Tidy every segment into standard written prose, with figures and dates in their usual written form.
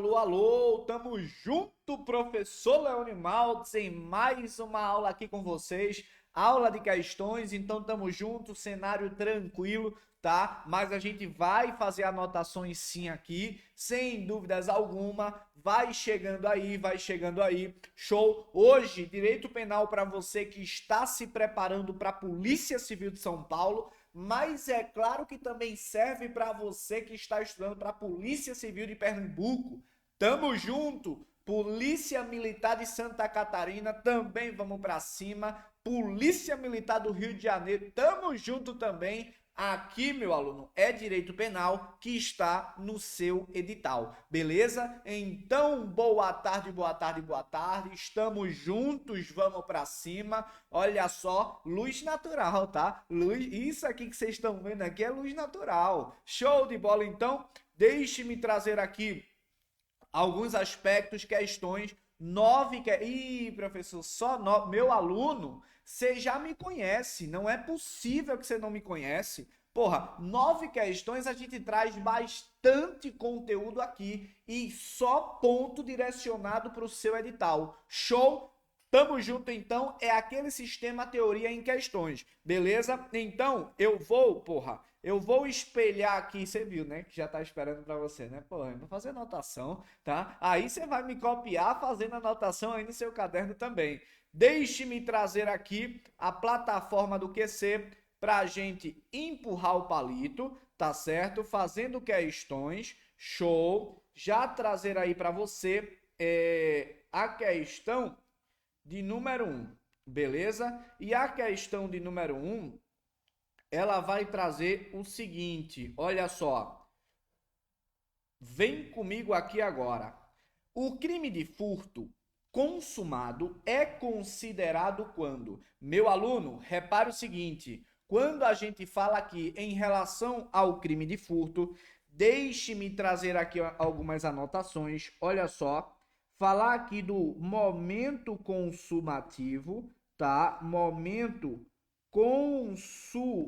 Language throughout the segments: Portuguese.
Alô, alô, tamo junto, professor Leone Maltz, em mais uma aula aqui com vocês, aula de questões, então tamo junto, cenário tranquilo, tá? Mas a gente vai fazer anotações sim aqui, sem dúvidas alguma, vai chegando aí, show! Hoje, direito penal para você que está se preparando para a Polícia Civil de São Paulo, mas é claro que também serve para você que está estudando para a Polícia Civil de Pernambuco. Tamo junto! Polícia Militar de Santa Catarina, também vamos para cima. Polícia Militar do Rio de Janeiro, tamo junto também. Aqui, meu aluno, é direito penal que está no seu edital, beleza? Então, boa tarde, boa tarde, boa tarde. Estamos juntos, vamos para cima. Olha só, luz natural, tá? Luz, isso aqui que vocês estão vendo aqui é luz natural. Show de bola, então. Deixe-me trazer aqui alguns aspectos, questões, Ih, professor, meu aluno, você já me conhece, não é possível que você não me conhece. Porra, 9 questões a gente traz bastante conteúdo aqui e só ponto direcionado para o seu edital. Show? Tamo junto então, é aquele sistema teoria em questões, beleza? Então, eu vou espelhar aqui, você viu, né, que já tá esperando pra você, né? Porra, eu vou fazer anotação, tá? Aí você vai me copiar fazendo anotação aí no seu caderno também. Deixe-me trazer aqui a plataforma do QC pra gente empurrar o palito, tá certo? Fazendo questões, show. Já trazer aí pra você a questão de número 1, beleza? E a questão de número 1, ela vai trazer o seguinte, olha só. Vem comigo aqui agora. O crime de furto consumado é considerado quando? Meu aluno, repare o seguinte, quando a gente fala aqui em relação ao crime de furto, deixe-me trazer aqui algumas anotações, olha só. Falar aqui do momento consumativo, tá? Momento consumativo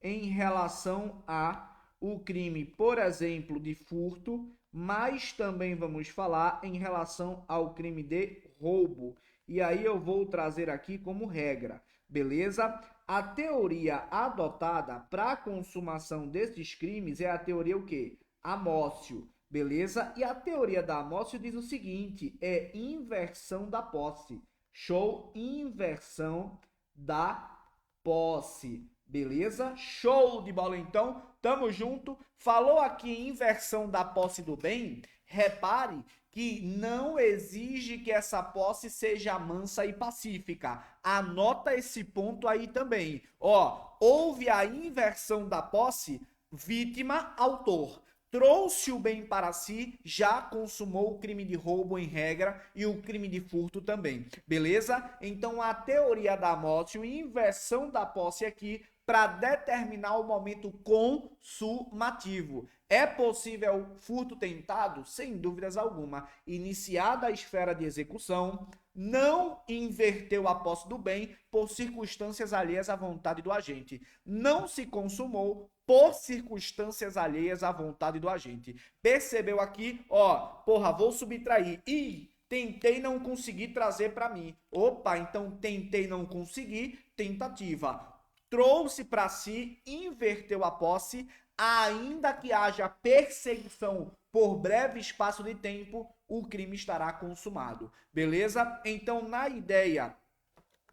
em relação a o crime, por exemplo, de furto, mas também vamos falar em relação ao crime de roubo. E aí eu vou trazer aqui como regra, beleza? A teoria adotada para a consumação desses crimes é a teoria o quê? Amócio. Beleza? E a teoria da Amócio diz o seguinte, é inversão da posse. Show, inversão da posse. Beleza? Show de bola então. Tamo junto. Falou aqui em inversão da posse do bem. Repare que não exige que essa posse seja mansa e pacífica. Anota esse ponto aí também. Ó, houve a inversão da posse, vítima, autor. Trouxe o bem para si, já consumou o crime de roubo em regra e o crime de furto também, beleza? Então a teoria da morte, inversão da posse aqui para determinar o momento consumativo. É possível furto tentado? Sem dúvidas alguma. Iniciada a esfera de execução, não inverteu a posse do bem por circunstâncias alheias à vontade do agente. Não se consumou por circunstâncias alheias à vontade do agente. Percebeu aqui? Ó, porra, vou subtrair. Ih, tentei não conseguir trazer para mim. Opa, então tentei não conseguir, tentativa. Trouxe para si, inverteu a posse, ainda que haja perseguição por breve espaço de tempo, o crime estará consumado. Beleza? Então, na ideia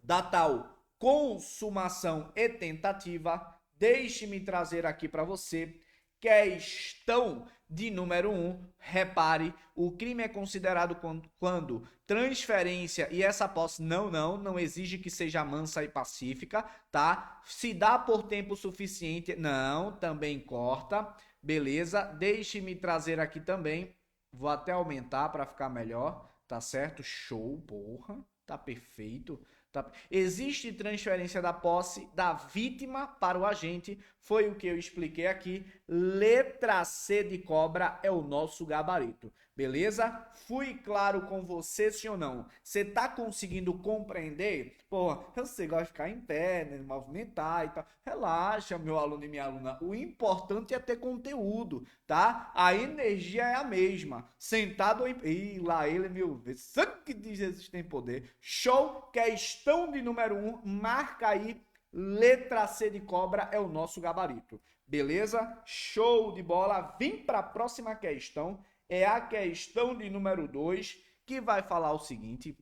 da tal consumação e tentativa, deixe-me trazer aqui para você questão de número 1. Repare, o crime é considerado quando transferência e essa posse não exige que seja mansa e pacífica, tá? Se dá por tempo suficiente, não, também corta, beleza? Deixe-me trazer aqui também, vou até aumentar para ficar melhor, tá certo? Show, porra, tá perfeito. Tá? Existe transferência da posse da vítima para o agente, foi o que eu expliquei aqui. Letra C de cobra é o nosso gabarito. Beleza? Fui claro com você, sim ou não? Você tá conseguindo compreender? Pô, eu sei, gosto de ficar em pé, né, movimentar e tal. Relaxa, meu aluno e minha aluna. O importante é ter conteúdo, tá? A energia é a mesma. Sentado em... Ih, lá ele, mil vezes. Sangue de Jesus tem poder. Show! Questão de número 1. Marca aí. Letra C de cobra é o nosso gabarito. Beleza? Show de bola. Vim para a próxima questão. É a questão de número 2, que vai falar o seguinte.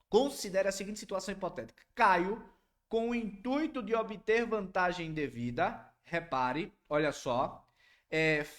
Considere a seguinte situação hipotética. Caio, com o intuito de obter vantagem indevida, repare, olha só,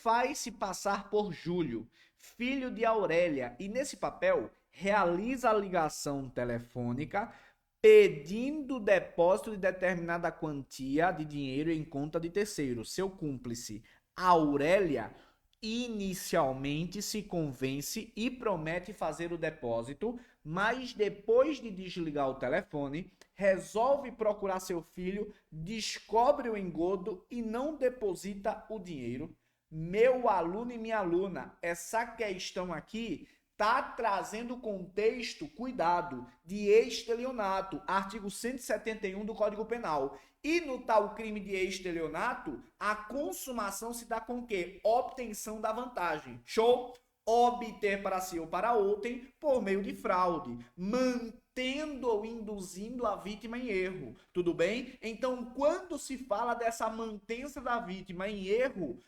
faz-se passar por Júlio, filho de Aurélia, e nesse papel realiza a ligação telefônica pedindo o depósito de determinada quantia de dinheiro em conta de terceiro. Seu cúmplice, Aurélia, inicialmente se convence e promete fazer o depósito, mas depois de desligar o telefone, resolve procurar seu filho, descobre o engodo e não deposita o dinheiro. Meu aluno e minha aluna, essa questão aqui está trazendo contexto, cuidado, de estelionato, artigo 171 do Código Penal. E no tal crime de estelionato, a consumação se dá com o quê? Obtenção da vantagem. Show? Obter para si ou para outrem por meio de fraude, mantendo ou induzindo a vítima em erro. Tudo bem? Então, quando se fala dessa mantença da vítima em erro,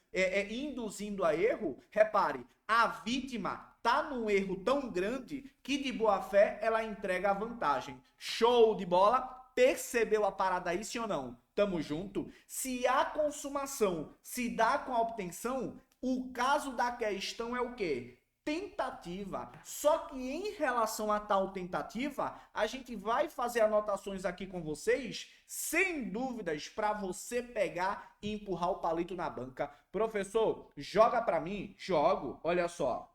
induzindo a erro, repare, a vítima tá num erro tão grande que de boa fé ela entrega a vantagem. Show de bola? Percebeu a parada aí, sim ou não? Tamo junto? Se a consumação se dá com a obtenção, o caso da questão é o quê? Tentativa. Só que em relação a tal tentativa, a gente vai fazer anotações aqui com vocês, sem dúvidas, para você pegar e empurrar o palito na banca. Professor, joga para mim? Jogo. Olha só.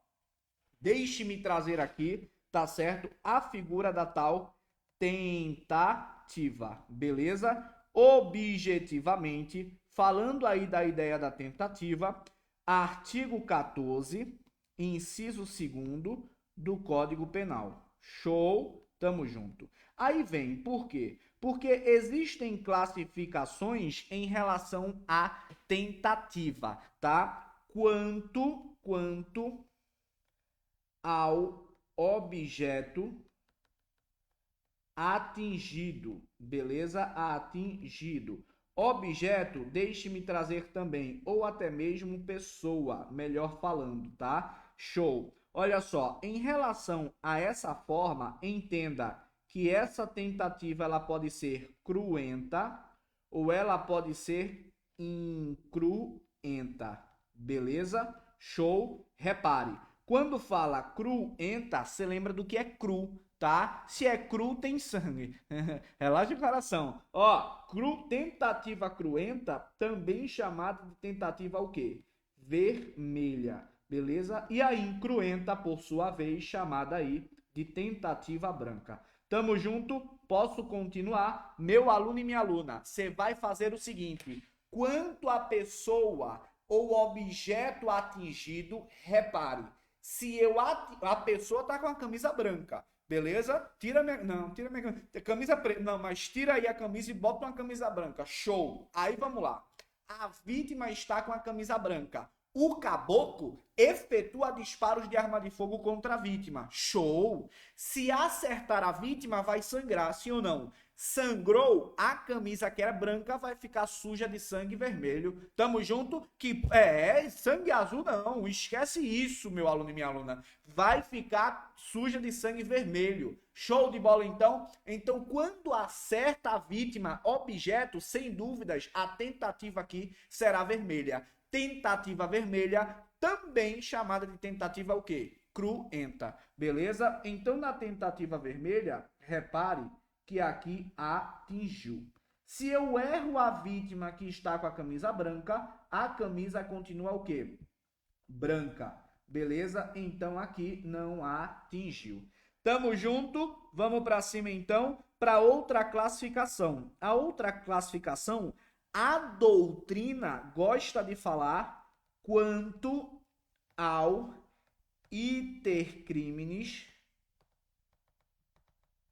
Deixe-me trazer aqui, tá certo? A figura da tal tentativa, beleza? Objetivamente, falando aí da ideia da tentativa, artigo 14, inciso 2º do Código Penal. Show? Tamo junto. Aí vem, por quê? Porque existem classificações em relação à tentativa, tá? Quanto ao objeto atingido, beleza? Atingido. Objeto, deixe-me trazer também, ou até mesmo pessoa, melhor falando, tá? Show. Olha só, em relação a essa forma, entenda que essa tentativa ela pode ser cruenta ou ela pode ser incruenta, beleza? Show. Repare, quando fala cruenta, você lembra do que é cru, tá? Se é cru, tem sangue. Relaxa o coração. Ó, tentativa cruenta, também chamada de tentativa o quê? Vermelha, beleza? E a incruenta, por sua vez, chamada aí de tentativa branca. Tamo junto? Posso continuar? Meu aluno e minha aluna, você vai fazer o seguinte: quanto a pessoa ou objeto atingido, repare, se a pessoa tá com a camisa branca, beleza? Tira minha camisa preta, não, mas tira aí a camisa e bota uma camisa branca. Show. Aí vamos lá. A vítima está com a camisa branca. O caboclo efetua disparos de arma de fogo contra a vítima. Show! Se acertar a vítima, vai sangrar, sim ou não? Sangrou, a camisa que era branca vai ficar suja de sangue vermelho. Tamo junto? Que sangue azul não, esquece isso, meu aluno e minha aluna. Vai ficar suja de sangue vermelho. Show de bola então? Então, quando acerta a vítima, objeto, sem dúvidas, a tentativa aqui será vermelha. Tentativa vermelha, também chamada de tentativa o quê? Cruenta, beleza? Então, na tentativa vermelha, repare que aqui atingiu. Se eu erro a vítima que está com a camisa branca, a camisa continua o quê? Branca, beleza? Então, aqui não atingiu. Tamo junto? Vamos para cima, então, para outra classificação. A outra classificação, a doutrina gosta de falar quanto ao iter crimes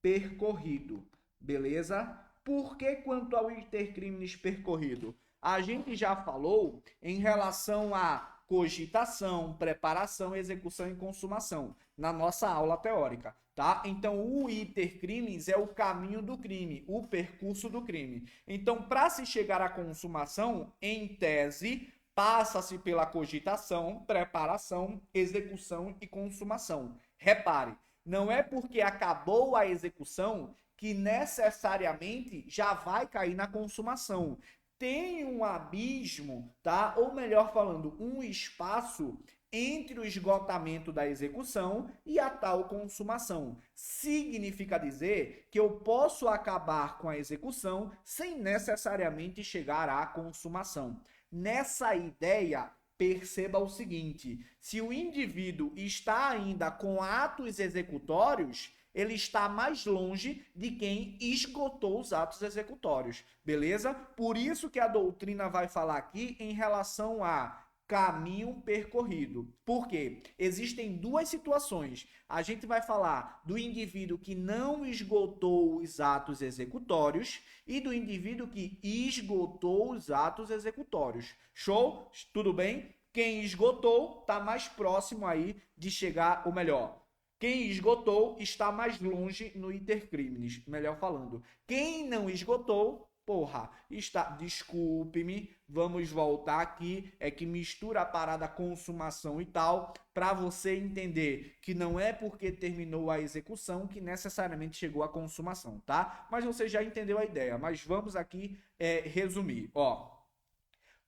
percorrido, beleza? Por que quanto ao iter crimes percorrido? A gente já falou em relação a cogitação, preparação, execução e consumação na nossa aula teórica, tá? Então, o iter crimes é o caminho do crime, o percurso do crime. Então, para se chegar à consumação, em tese, passa-se pela cogitação, preparação, execução e consumação. Repare, não é porque acabou a execução que necessariamente já vai cair na consumação. Tem um abismo, tá? Ou melhor falando, um espaço entre o esgotamento da execução e a tal consumação. Significa dizer que eu posso acabar com a execução sem necessariamente chegar à consumação. Nessa ideia, perceba o seguinte: se o indivíduo está ainda com atos executórios, ele está mais longe de quem esgotou os atos executórios, beleza? Por isso que a doutrina vai falar aqui em relação a caminho percorrido. Por quê? Existem duas situações. A gente vai falar do indivíduo que não esgotou os atos executórios e do indivíduo que esgotou os atos executórios. Show? Tudo bem? Quem esgotou está mais próximo aí de chegar, ou melhor, quem esgotou está mais longe no iter crimes, melhor falando. Quem não esgotou, porra, está, desculpe-me, vamos voltar aqui, é que mistura a parada consumação e tal, para você entender que não é porque terminou a execução que necessariamente chegou à consumação, tá? Mas você já entendeu a ideia, mas vamos aqui resumir, ó.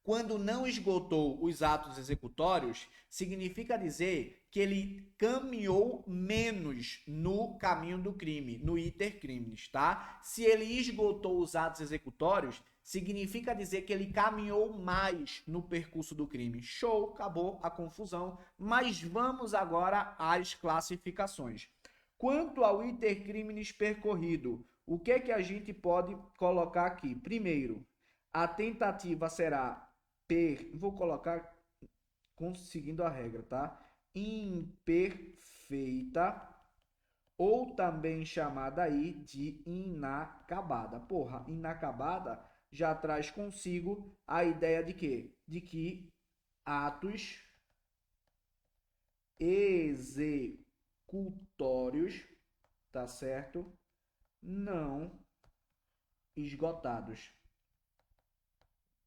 Quando não esgotou os atos executórios, significa dizer que ele caminhou menos no caminho do crime, no iter crimes, tá? Se ele esgotou os atos executórios, significa dizer que ele caminhou mais no percurso do crime. Show, acabou a confusão, mas vamos agora às classificações. Quanto ao iter crimes percorrido, o que a gente pode colocar aqui? Primeiro, a tentativa será vou colocar seguindo a regra, tá? Imperfeita, ou também chamada aí de inacabada. Porra, inacabada já traz consigo a ideia de quê? De que atos executórios, tá certo? Não esgotados.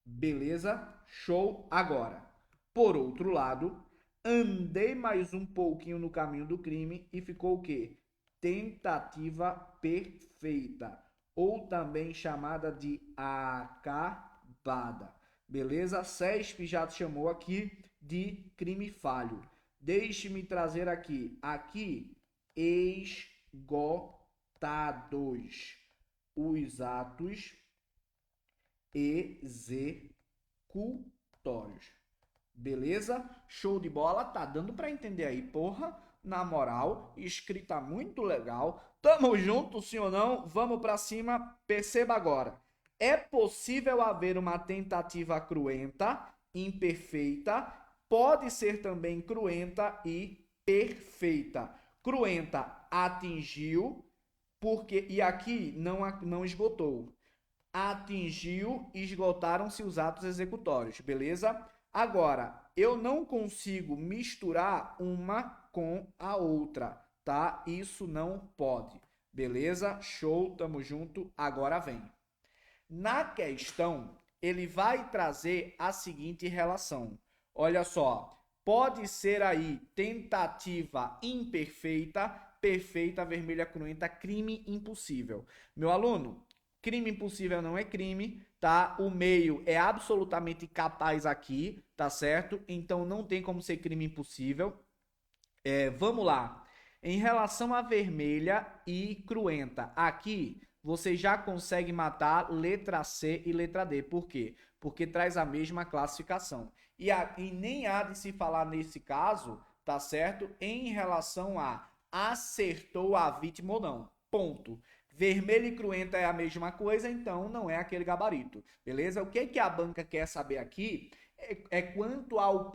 Beleza? Show! Agora, por outro lado, andei mais um pouquinho no caminho do crime e ficou o quê? Tentativa perfeita, ou também chamada de acabada. Beleza? CESP já te chamou aqui de crime falho. Deixe-me trazer aqui esgotados os atos executórios. Beleza? Show de bola? Tá dando para entender aí, porra? Na moral, escrita muito legal. Tamo junto, sim ou não? Vamos para cima. Perceba agora. É possível haver uma tentativa cruenta, imperfeita, pode ser também cruenta e perfeita. Cruenta atingiu, porque e aqui não esgotou. Atingiu, esgotaram-se os atos executórios, beleza? Agora, eu não consigo misturar uma com a outra, tá? Isso não pode, beleza? Show, tamo junto, agora vem. Na questão, ele vai trazer a seguinte relação. Olha só, pode ser aí tentativa imperfeita, perfeita, vermelha cruenta, crime impossível. Meu aluno, crime impossível não é crime, tá? O meio é absolutamente capaz aqui, tá certo? Então não tem como ser crime impossível. Vamos lá. Em relação a vermelha e cruenta, aqui você já consegue matar letra C e letra D. Por quê? Porque traz a mesma classificação. E nem há de se falar nesse caso, tá certo? Em relação a acertou a vítima ou não. Ponto. Vermelho e cruenta é a mesma coisa, então não é aquele gabarito, beleza? O que a banca quer saber aqui é quanto ao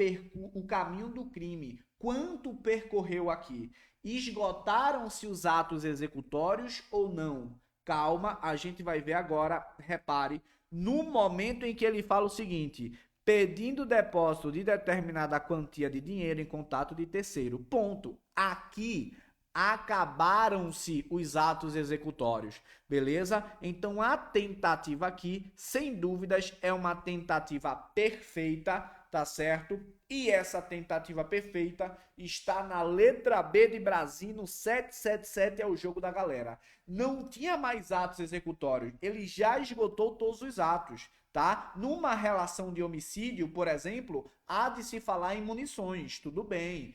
o caminho do crime, quanto percorreu aqui? Esgotaram-se os atos executórios ou não? Calma, a gente vai ver agora. Repare, no momento em que ele fala o seguinte: pedindo depósito de determinada quantia de dinheiro em contato de terceiro. Ponto. Aqui acabaram-se os atos executórios, beleza? Então a tentativa aqui, sem dúvidas, é uma tentativa perfeita, tá certo? E essa tentativa perfeita está na letra B de Brasino, 777 é o jogo da galera. Não tinha mais atos executórios, ele já esgotou todos os atos, tá? Numa relação de homicídio, por exemplo, há de se falar em munições, tudo bem,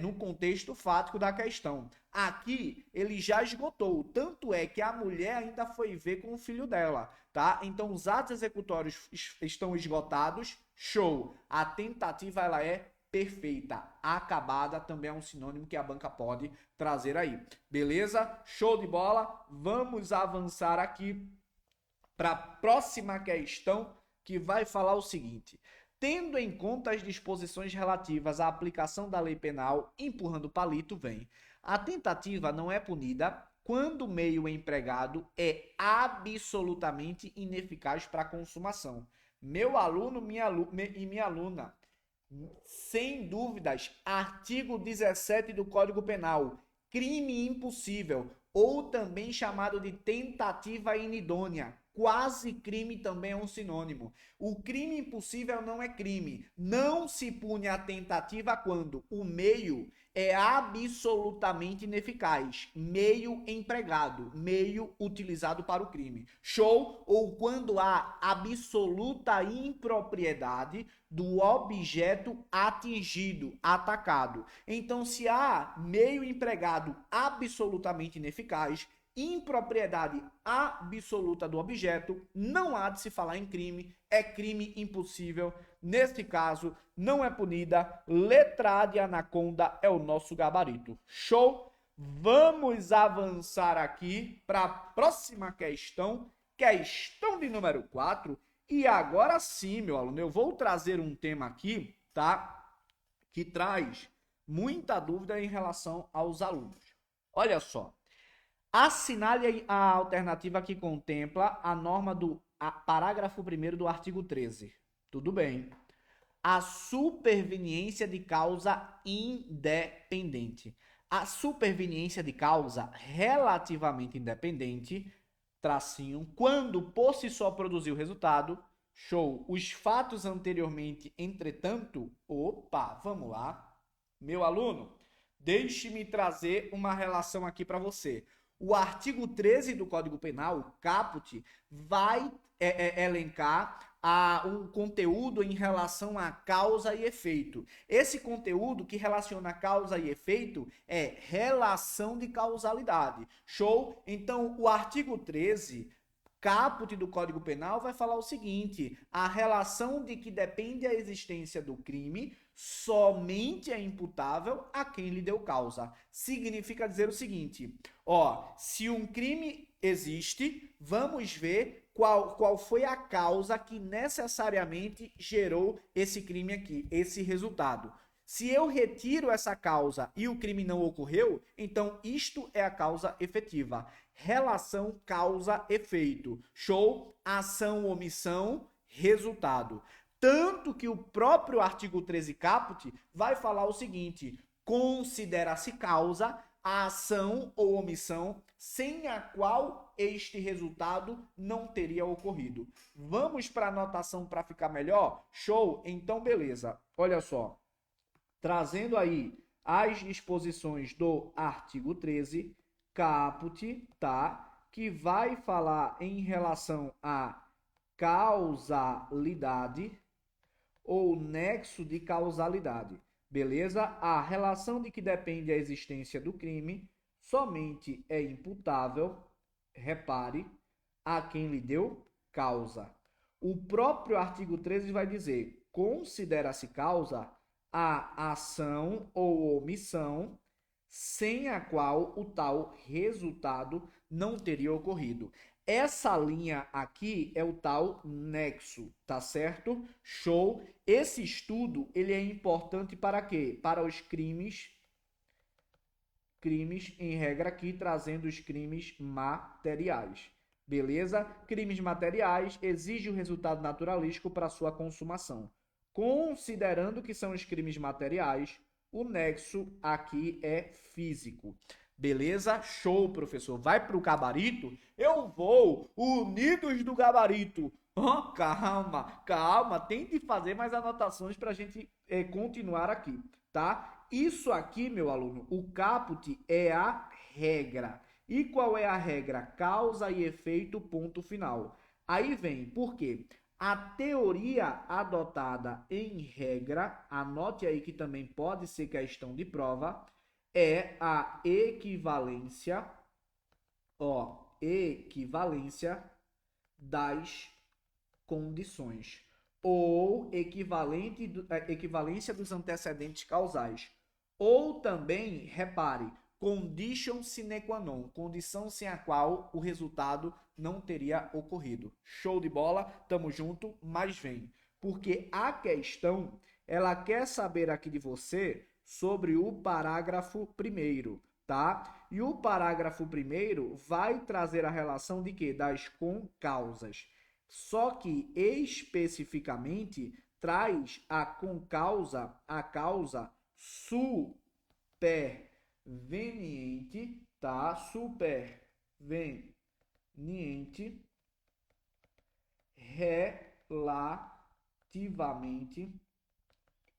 no contexto fático da questão. Aqui, ele já esgotou, tanto é que a mulher ainda foi ver com o filho dela, tá? Então, os atos executórios estão esgotados, show. A tentativa, ela é perfeita. Acabada também é um sinônimo que a banca pode trazer aí. Beleza? Show de bola. Vamos avançar aqui para a próxima questão, que vai falar o seguinte: tendo em conta as disposições relativas à aplicação da lei penal, empurrando palito, vem. A tentativa não é punida quando o meio empregado é absolutamente ineficaz para a consumação. Meu aluno e minha aluna, sem dúvidas, artigo 17 do Código Penal, crime impossível, ou também chamado de tentativa inidônea. Quase crime também é um sinônimo. O crime impossível não é crime. Não se pune a tentativa quando o meio é absolutamente ineficaz. Meio empregado, meio utilizado para o crime. Show? Ou quando há absoluta impropriedade do objeto atingido, atacado. Então, se há meio empregado absolutamente ineficaz, impropriedade absoluta do objeto, não há de se falar em crime, é crime impossível. Neste caso, não é punida. Letra A de anaconda é o nosso gabarito. Show? Vamos avançar aqui para a próxima questão, questão de número 4. E agora sim, meu aluno, eu vou trazer um tema aqui, tá? Que traz muita dúvida em relação aos alunos. Olha só. Assinale a alternativa que contempla a norma do parágrafo 1º do artigo 13. Tudo bem. A superveniência de causa independente. A superveniência de causa relativamente independente, tracinho, quando por si só produziu resultado, show. Os fatos anteriormente, entretanto, opa, vamos lá. Meu aluno, deixe-me trazer uma relação aqui para você. O artigo 13 do Código Penal, o caput, vai elencar um conteúdo em relação a causa e efeito. Esse conteúdo que relaciona causa e efeito é relação de causalidade. Show? Então, o artigo 13, caput do Código Penal, vai falar o seguinte: a relação de que depende a existência do crime somente é imputável a quem lhe deu causa. Significa dizer o seguinte: se um crime existe, vamos ver qual foi a causa que necessariamente gerou esse crime aqui, esse resultado. Se eu retiro essa causa e o crime não ocorreu, então isto é a causa efetiva. Relação causa-efeito. Show? Ação, omissão, resultado. Tanto que o próprio artigo 13 caput vai falar o seguinte: considera-se causa a ação ou omissão sem a qual este resultado não teria ocorrido. Vamos para a anotação para ficar melhor? Show? Então, beleza. Olha só. Trazendo aí as disposições do artigo 13, caput, tá? Que vai falar em relação à causalidade ou nexo de causalidade, beleza? A relação de que depende a existência do crime somente é imputável, repare, a quem lhe deu causa. O próprio artigo 13 vai dizer: considera-se causa a ação ou omissão sem a qual o tal resultado não teria ocorrido. essa linha aqui é o tal nexo, tá certo? Show. Esse estudo, ele é importante para quê? Para os crimes em regra aqui, trazendo os crimes materiais. Beleza? Crimes materiais exigem o resultado naturalístico para sua consumação. Considerando que são os crimes materiais, o nexo aqui é físico. Beleza? Show, professor. Vai para o gabarito? Eu vou. Unidos do gabarito. Oh, calma, calma. Tente fazer mais anotações para a gente continuar aqui, tá? Isso aqui, meu aluno, o caput é a regra. E qual é a regra? Causa e efeito, ponto final. Aí vem, por quê? A teoria adotada em regra, anote aí que também pode ser questão de prova, é a equivalência, equivalência das condições, ou equivalência dos antecedentes causais. Ou também, repare, condition sine qua non, condição sem a qual o resultado não teria ocorrido. Show de bola, tamo junto, mas vem. Porque a questão, ela quer saber aqui de você sobre o parágrafo primeiro, tá? E o parágrafo primeiro vai trazer a relação de quê? Das concausas. Só que especificamente traz a concausa, a causa superveniente, tá? Superveniente relativamente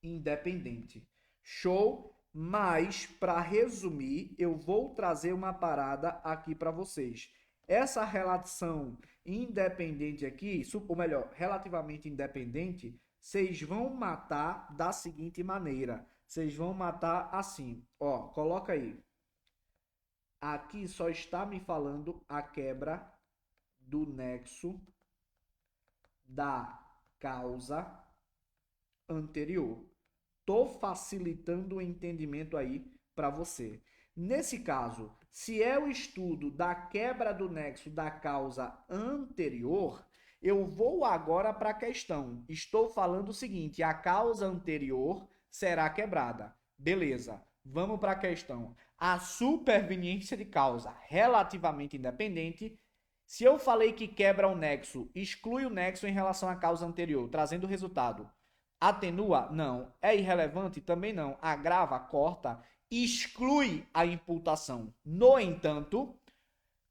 independente. Show? Mas, para resumir, eu vou trazer uma parada aqui para vocês. Essa relação independente aqui, ou melhor, relativamente independente, vocês vão matar da seguinte maneira. Vocês vão matar assim. Ó, coloca aí. Aqui só está me falando a quebra do nexo da causa anterior. Tô facilitando o entendimento aí para você. Nesse caso, se é o estudo da quebra do nexo da causa anterior, eu vou agora para a questão. Estou falando o seguinte, a causa anterior será quebrada. Beleza, vamos para a questão. A superveniência de causa relativamente independente, se eu falei que quebra o nexo, exclui o nexo em relação à causa anterior, trazendo o resultado. Atenua? Não. É irrelevante? Também não. Agrava? Corta? Exclui a imputação. No entanto,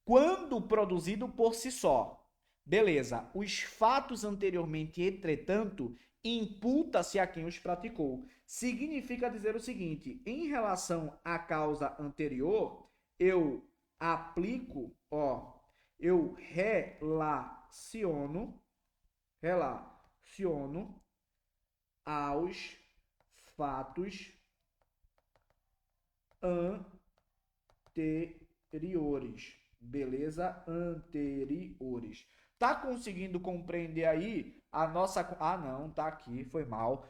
quando produzido por si só, beleza, os fatos anteriormente, entretanto, imputa-se a quem os praticou. Significa dizer o seguinte, em relação à causa anterior, eu aplico, eu relaciono aos fatos anteriores. Beleza? Anteriores. Tá conseguindo compreender aí a nossa... Ah, não, tá aqui, foi mal.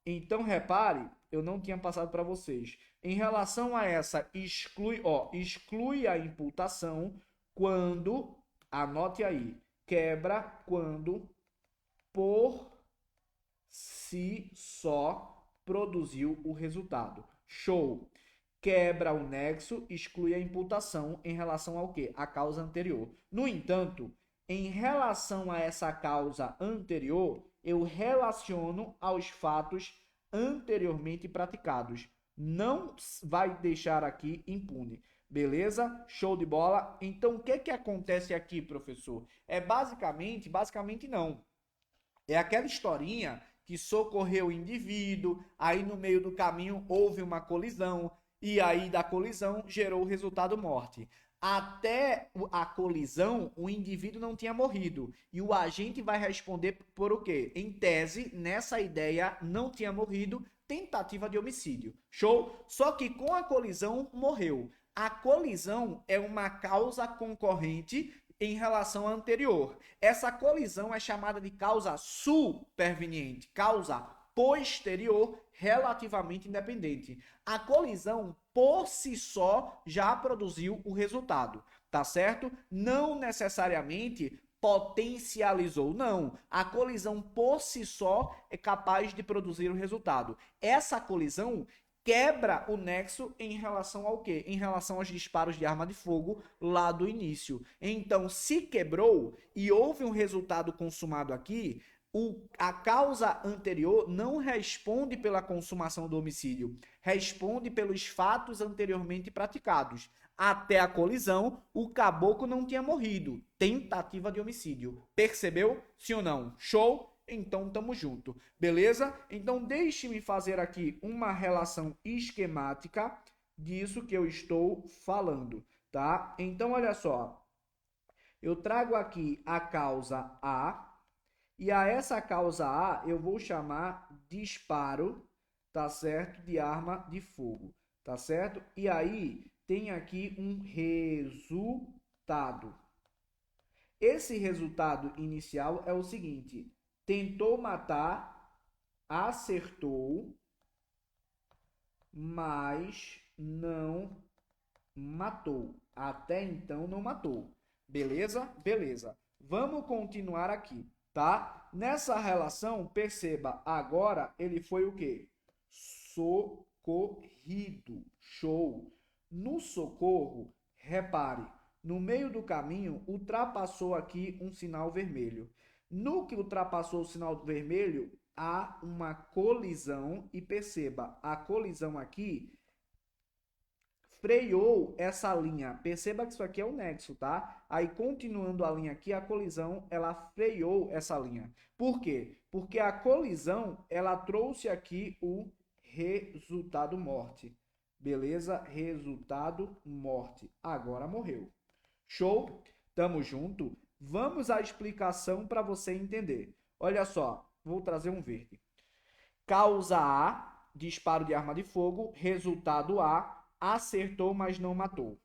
Então repare, eu não tinha passado para vocês. Em relação a essa, exclui a imputação quando, anote aí, quebra quando por si só produziu o resultado. Show! Quebra o nexo, exclui a imputação em relação ao quê? A causa anterior. No entanto, em relação a essa causa anterior, eu relaciono aos fatos anteriormente praticados. Não vai deixar aqui impune. Beleza? Show de bola? Então, o que acontece aqui, professor? É basicamente não. É aquela historinha que socorreu o indivíduo, aí no meio do caminho houve uma colisão, e aí da colisão gerou o resultado morte. Até a colisão, o indivíduo não tinha morrido. E o agente vai responder por o quê? Em tese, nessa ideia, não tinha morrido, tentativa de homicídio. Show? Só que com a colisão, morreu. A colisão é uma causa concorrente em relação à anterior. Essa colisão é chamada de causa superveniente, causa posterior relativamente independente. A colisão, por si só, já produziu o resultado. tá certo? Não necessariamente potencializou, não. A colisão por si só é capaz de produzir o resultado. Essa colisão quebra o nexo em relação ao quê? Em relação aos disparos de arma de fogo lá do início. Então, se quebrou e houve um resultado consumado aqui, a causa anterior não responde pela consumação do homicídio, responde pelos fatos anteriormente praticados. Até a colisão, o caboclo não tinha morrido. Tentativa de homicídio. Percebeu? Sim ou não? Show? Então tamo junto. Beleza? Então deixe-me fazer aqui uma relação esquemática disso que eu estou falando, tá? Então olha só. Eu trago aqui a causa A e a essa causa A eu vou chamar disparo, tá certo? De arma de fogo, tá certo? E aí tem aqui um resultado. Esse resultado inicial é o seguinte: tentou matar, acertou, mas não matou. Até então não matou. Beleza? Beleza. Vamos continuar aqui, tá? Nessa relação, perceba, agora ele foi o quê? Socorrido. Show. No socorro, repare, no meio do caminho, ultrapassou aqui um sinal vermelho. No que ultrapassou o sinal vermelho, há uma colisão e perceba, a colisão aqui freou essa linha. Perceba que isso aqui é o nexo, tá? Aí, continuando a linha aqui, a colisão, ela freou essa linha. Por quê? Porque a colisão, ela trouxe aqui o resultado morte. Beleza? Resultado morte. Agora morreu. Show? Tamo junto? Vamos à explicação para você entender. Olha só, vou trazer um verde. Causa A, disparo de arma de fogo. Resultado A, acertou, mas não matou.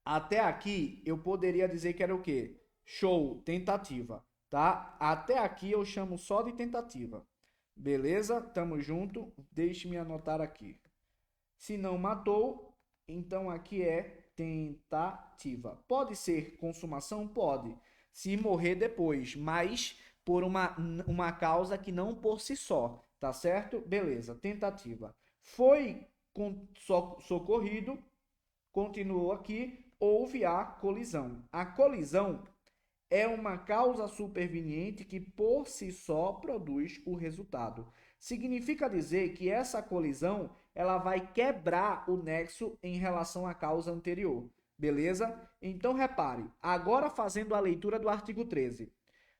Até aqui, eu poderia dizer que era o quê? Show, tentativa, tá? Até aqui eu chamo só de tentativa. Beleza? Tamo junto? Deixe-me anotar aqui. Se não matou, então aqui é tentativa. Pode ser consumação? Pode. Se morrer depois, mas por uma causa que não por si só, tá certo? Beleza, tentativa. Foi socorrido, continuou aqui, houve a colisão. A colisão é uma causa superveniente que por si só produz o resultado. Significa dizer que essa colisão ela vai quebrar o nexo em relação à causa anterior. Beleza? Então repare, agora fazendo a leitura do artigo 13,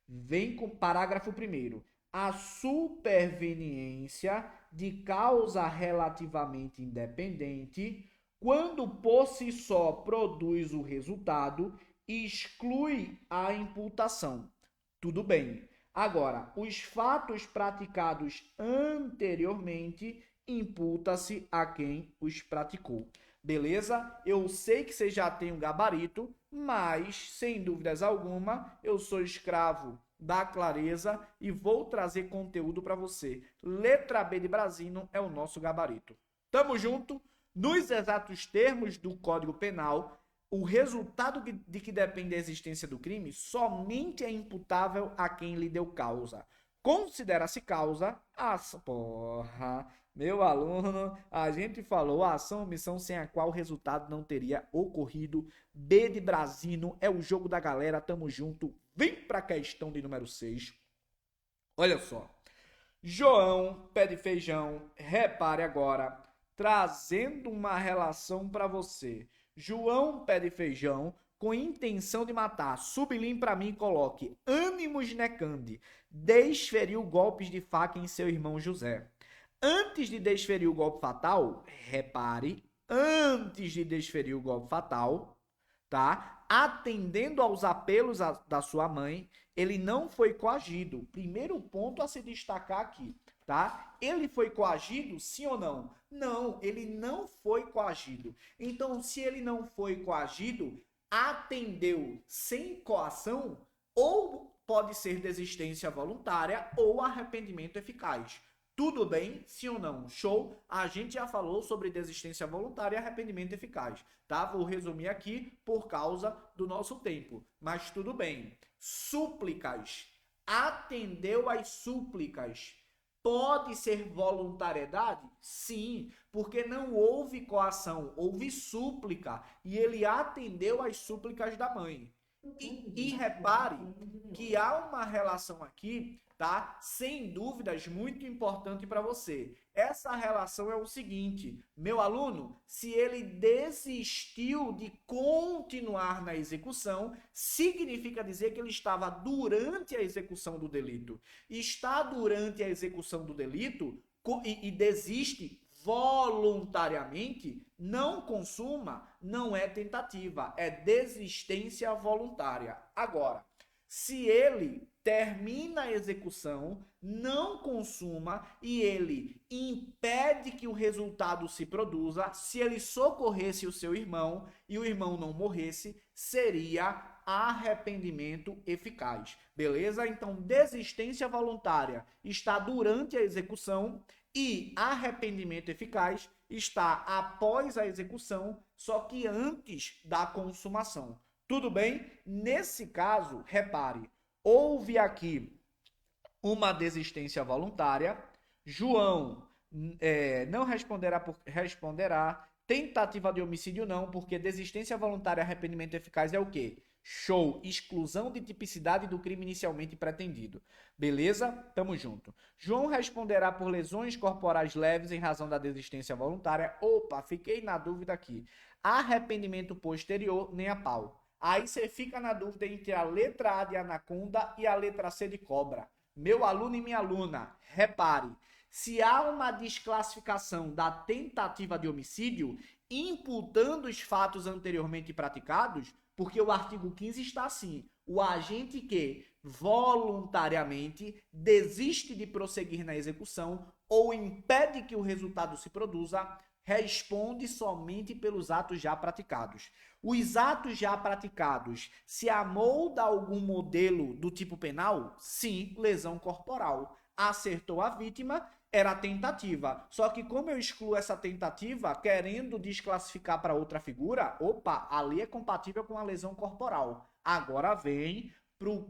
vem com o parágrafo 1º. A superveniência de causa relativamente independente, quando por si só produz o resultado, exclui a imputação. Tudo bem. Agora, os fatos praticados anteriormente imputa-se a quem os praticou. Beleza? Eu sei que você já tem um gabarito, mas, sem dúvidas alguma, eu sou escravo da clareza e vou trazer conteúdo para você. Letra B de Brasino é o nosso gabarito. Tamo junto? Nos exatos termos do Código Penal, o resultado de que depende a existência do crime somente é imputável a quem lhe deu causa. Considera-se causa a... Porra, meu aluno, a gente falou a ação ou omissão sem a qual o resultado não teria ocorrido. B de Brasino é o jogo da galera, tamo junto. Vem pra questão de número 6. Olha só. João, pé de feijão, repare agora, trazendo uma relação para você. João, pé de feijão, com intenção de matar, sublinhe para mim e coloque: ânimos necande, desferiu golpes de faca em seu irmão José. Antes de desferir o golpe fatal, repare, antes de desferir o golpe fatal, tá? Atendendo aos apelos da sua mãe, ele não foi coagido. Primeiro ponto a se destacar aqui, tá? Ele foi coagido, sim ou não? Não, ele não foi coagido. Então, se ele não foi coagido, atendeu sem coação, ou pode ser desistência voluntária ou arrependimento eficaz. Tudo bem? Sim ou não? Show? A gente já falou sobre desistência voluntária e arrependimento eficaz, tá? Vou resumir aqui por causa do nosso tempo, mas tudo bem. Súplicas. Atendeu às súplicas. Pode ser voluntariedade? Sim, porque não houve coação, houve súplica e ele atendeu às súplicas da mãe. E repare que há uma relação aqui, tá? Sem dúvidas, muito importante para você. Essa relação é o seguinte, meu aluno, se ele desistiu de continuar na execução, significa dizer que ele estava durante a execução do delito. Está durante a execução do delito e desiste voluntariamente, não consuma, não é tentativa, é desistência voluntária. Agora, se ele termina a execução, não consuma e ele impede que o resultado se produza, se ele socorresse o seu irmão e o irmão não morresse, seria arrependimento eficaz. Beleza? Então, desistência voluntária está durante a execução e arrependimento eficaz está após a execução, só que antes da consumação. Tudo bem? Nesse caso, repare, houve aqui uma desistência voluntária, João não responderá, tentativa de homicídio não, porque desistência voluntária e arrependimento eficaz é o quê? Show, exclusão de tipicidade do crime inicialmente pretendido. Beleza? Tamo junto. João responderá por lesões corporais leves em razão da desistência voluntária. Opa, fiquei na dúvida aqui. Arrependimento posterior, nem a pau. Aí você fica na dúvida entre a letra A de anaconda e a letra C de cobra. Meu aluno e minha aluna, repare, se há uma desclassificação da tentativa de homicídio, imputando os fatos anteriormente praticados, porque o artigo 15 está assim, o agente que voluntariamente desiste de prosseguir na execução ou impede que o resultado se produza, responde somente pelos atos já praticados. Os atos já praticados se amolda algum modelo do tipo penal? Sim, lesão corporal. Acertou a vítima, era tentativa. Só que como eu excluo essa tentativa, querendo desclassificar para outra figura, opa, ali é compatível com a lesão corporal. Agora vem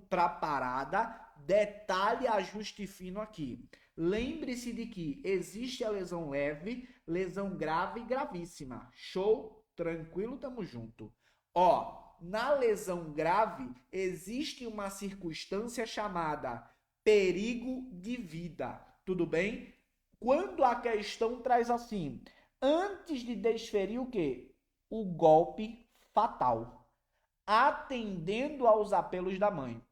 para a parada, detalhe, ajuste fino aqui. Lembre-se de que existe a lesão leve, lesão grave e gravíssima. Show? Tranquilo, tamo junto. Ó, na lesão grave, existe uma circunstância chamada perigo de vida. Tudo bem? Quando a questão traz assim, antes de desferir o quê? O golpe fatal. Atendendo aos apelos da mãe.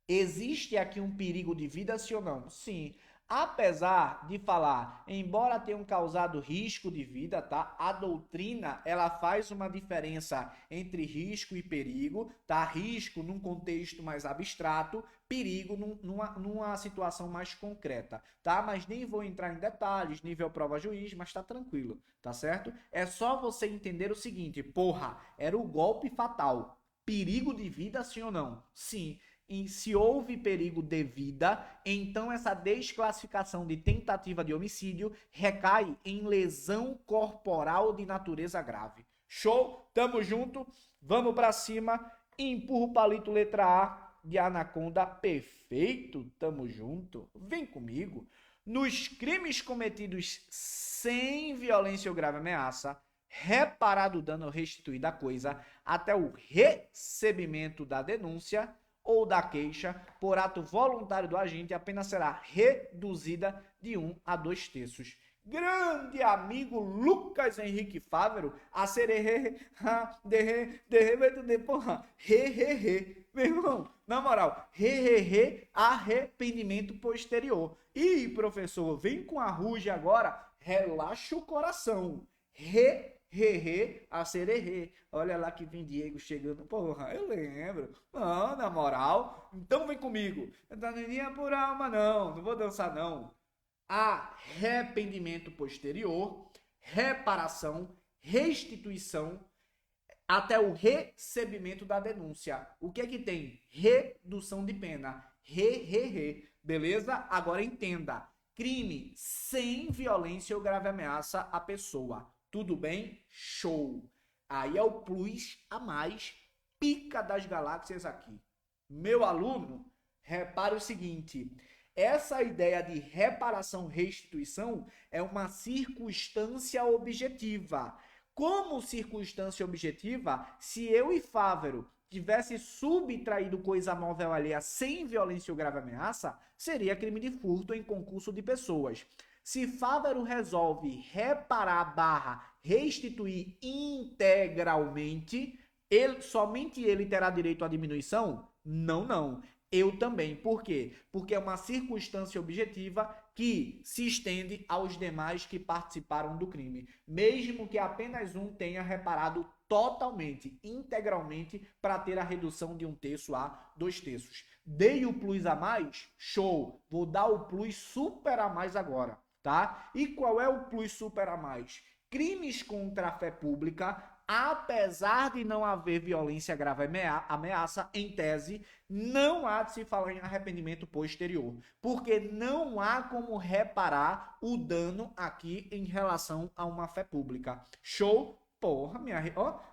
Existe aqui um perigo de vida, sim ou não? Sim. Apesar de falar, embora tenham causado risco de vida, tá? A doutrina, ela faz uma diferença entre risco e perigo, tá? Risco num contexto mais abstrato, perigo numa situação mais concreta, tá? Mas nem vou entrar em detalhes, nível prova-juiz, mas tá tranquilo, tá certo? É só você entender o seguinte, porra, era o golpe fatal. Perigo de vida, sim ou não? Sim. E se houve perigo de vida, então essa desclassificação de tentativa de homicídio recai em lesão corporal de natureza grave. Show? Tamo junto? Vamos pra cima. Empurra o palito letra A de anaconda. Perfeito? Tamo junto. Vem comigo. Nos crimes cometidos sem violência ou grave ameaça, reparado o dano ou restituída a coisa até o recebimento da denúncia ou da queixa por ato voluntário do agente, a pena será reduzida de 1 a 2 terços. Grande amigo Lucas Henrique Fávero, a sererê, porra, meu irmão, na moral, arrependimento posterior. E professor, vem com a ruge agora, relaxa o coração, a sererê. Olha lá que vem Diego chegando. Porra, eu lembro. Não, na moral. Então vem comigo. Não por alma, não vou dançar, não. Arrependimento posterior, reparação, restituição, até o recebimento da denúncia. O que é que tem? Redução de pena. Beleza? Agora entenda. crime sem violência ou grave ameaça à pessoa. Tudo bem? Show! Aí é o plus a mais, pica das galáxias aqui. Meu aluno, repare o seguinte, essa ideia de reparação-restituição é uma circunstância objetiva. Como circunstância objetiva, se eu e Fávero tivesse subtraído coisa móvel alheia sem violência ou grave ameaça, seria crime de furto em concurso de pessoas. Se Fávero resolve reparar / restituir integralmente, somente ele terá direito à diminuição? Não. Eu também. Por quê? Porque é uma circunstância objetiva que se estende aos demais que participaram do crime, mesmo que apenas um tenha reparado totalmente, integralmente, para ter a redução de 1/3 a 2/3. Dei o plus a mais? Show! Vou dar o plus super a mais agora, tá? E qual é o plus super a mais? Crimes contra a fé pública, apesar de não haver violência grave ameaça, em tese, não há de se falar em arrependimento posterior, porque não há como reparar o dano aqui em relação a uma fé pública. Show? Porra,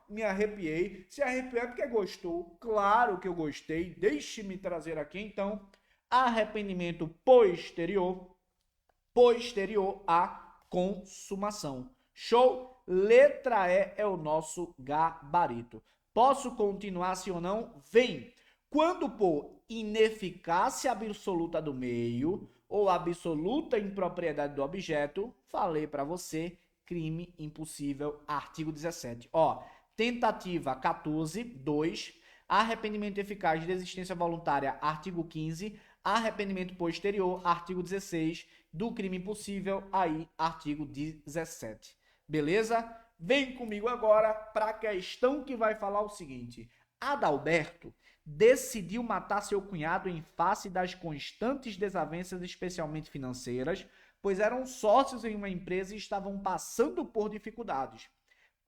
me arrepiei. Se arrepiou é porque gostou. Claro que eu gostei. Deixe-me trazer aqui, então, arrependimento posterior à consumação. Show? Letra E é o nosso gabarito. Posso continuar sim ou não? Vem! Quando por ineficácia absoluta do meio ou absoluta impropriedade do objeto, falei para você, crime impossível, artigo 17. Ó, tentativa 14, 2, arrependimento eficaz de desistência voluntária, artigo 15, arrependimento posterior, artigo 16, do crime impossível, aí, artigo 17. Beleza? Vem comigo agora para a questão que vai falar o seguinte. Adalberto decidiu matar seu cunhado em face das constantes desavenças, especialmente financeiras, pois eram sócios em uma empresa e estavam passando por dificuldades.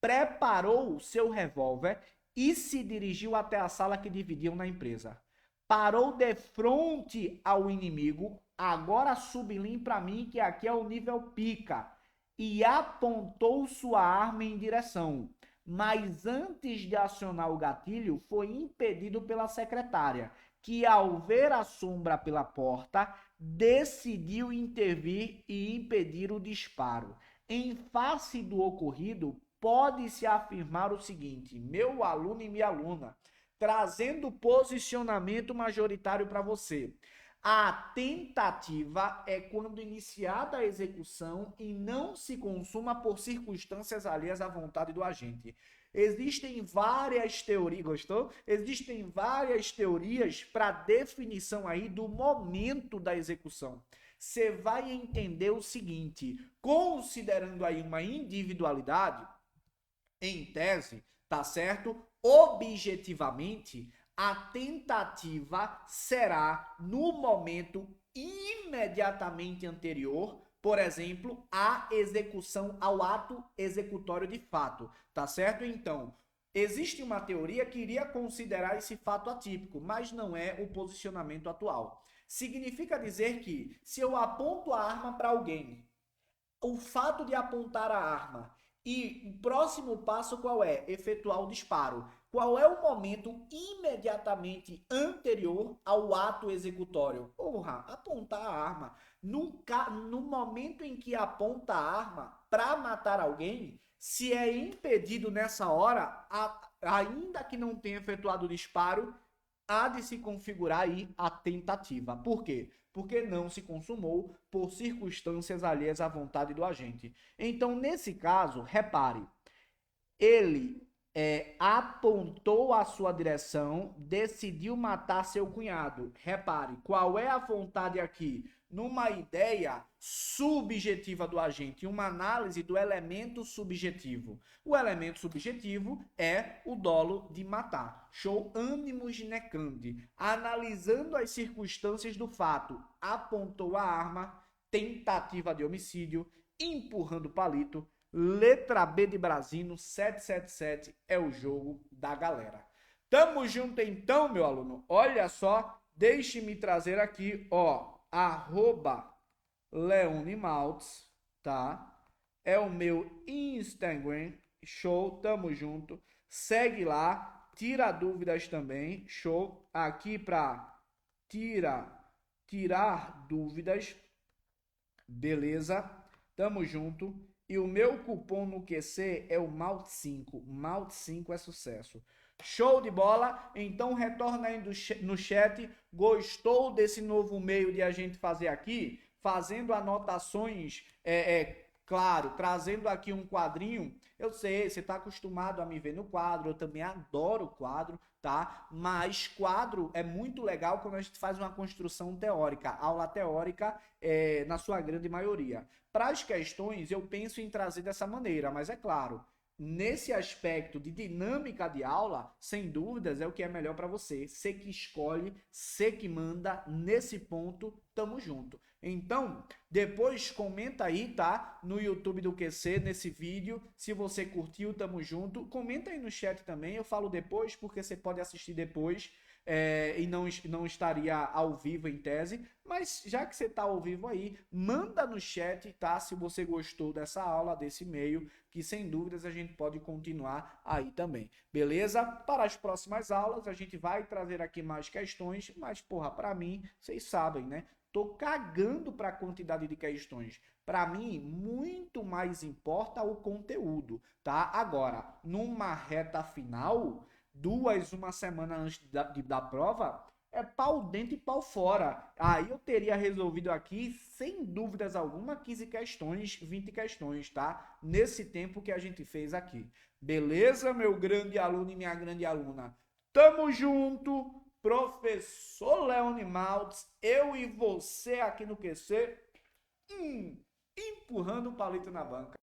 Preparou seu revólver e se dirigiu até a sala que dividiam na empresa. Parou de frente ao inimigo, agora sublinhe para mim que aqui é o nível pica, e apontou sua arma em direção, mas antes de acionar o gatilho, foi impedido pela secretária, que ao ver a sombra pela porta, decidiu intervir e impedir o disparo. Em face do ocorrido, pode-se afirmar o seguinte, meu aluno e minha aluna, trazendo posicionamento majoritário para você. A tentativa é quando iniciada a execução e não se consuma por circunstâncias alheias à vontade do agente. Existem várias teorias, gostou? Existem várias teorias para definição aí do momento da execução. Você vai entender o seguinte, considerando aí uma individualidade, em tese, tá certo? Objetivamente, a tentativa será no momento imediatamente anterior, por exemplo, à execução, ao ato executório de fato, tá certo? Então, existe uma teoria que iria considerar esse fato atípico, mas não é o posicionamento atual. Significa dizer que, se eu aponto a arma para alguém, o fato de apontar a arma e o próximo passo qual é? Efetuar o disparo. Qual é o momento imediatamente anterior ao ato executório? Porra, apontar a arma. No momento em que aponta a arma para matar alguém, se é impedido nessa hora, ainda que não tenha efetuado o disparo, há de se configurar aí a tentativa. Por quê? Porque não se consumou por circunstâncias alheias à vontade do agente. Então, nesse caso, repare, ele apontou a sua direção, decidiu matar seu cunhado. Repare, qual é a vontade aqui? Numa ideia subjetiva do agente, uma análise do elemento subjetivo. O elemento subjetivo é o dolo de matar. Show animus necandi. Analisando as circunstâncias do fato, apontou a arma, tentativa de homicídio, empurrando o palito. Letra B de Brasino, 777 é o jogo da galera. Tamo junto então, meu aluno. Olha só, deixe-me trazer aqui, ó, @ Leone Maltz, tá? É o meu Instagram, show, tamo junto. Segue lá, tira dúvidas também, show. Aqui pra tirar dúvidas, beleza? Tamo junto. E o meu cupom no QC é o MALT5. MALT5 é sucesso. Show de bola? Então retorna aí no chat. Gostou desse novo meio de a gente fazer aqui? Fazendo anotações, claro, trazendo aqui um quadrinho. Eu sei, você está acostumado a me ver no quadro, eu também adoro quadro, tá? Mas quadro é muito legal quando a gente faz uma construção teórica, aula teórica, na sua grande maioria. Para as questões, eu penso em trazer dessa maneira, mas é claro, nesse aspecto de dinâmica de aula, sem dúvidas, é o que é melhor para você. Você que escolhe, você que manda, nesse ponto, tamo junto. Então, depois comenta aí, tá? No YouTube do QC, nesse vídeo, se você curtiu, tamo junto. Comenta aí no chat também, eu falo depois, porque você pode assistir depois. E não estaria ao vivo em tese, mas já que você está ao vivo aí, manda no chat, tá? Se você gostou dessa aula, desse e-mail, que sem dúvidas a gente pode continuar aí também, beleza? Para as próximas aulas a gente vai trazer aqui mais questões, mas porra, para mim, vocês sabem, né? Tô cagando para a quantidade de questões. Para mim, muito mais importa o conteúdo, tá? Agora, numa reta final, uma semana antes da prova, é pau dentro e pau fora. Aí eu teria resolvido aqui, sem dúvidas alguma, 15 questões, 20 questões, tá? Nesse tempo que a gente fez aqui. Beleza, meu grande aluno e minha grande aluna? Tamo junto, professor Leone Maltz, eu e você aqui no QC, empurrando o palito na banca.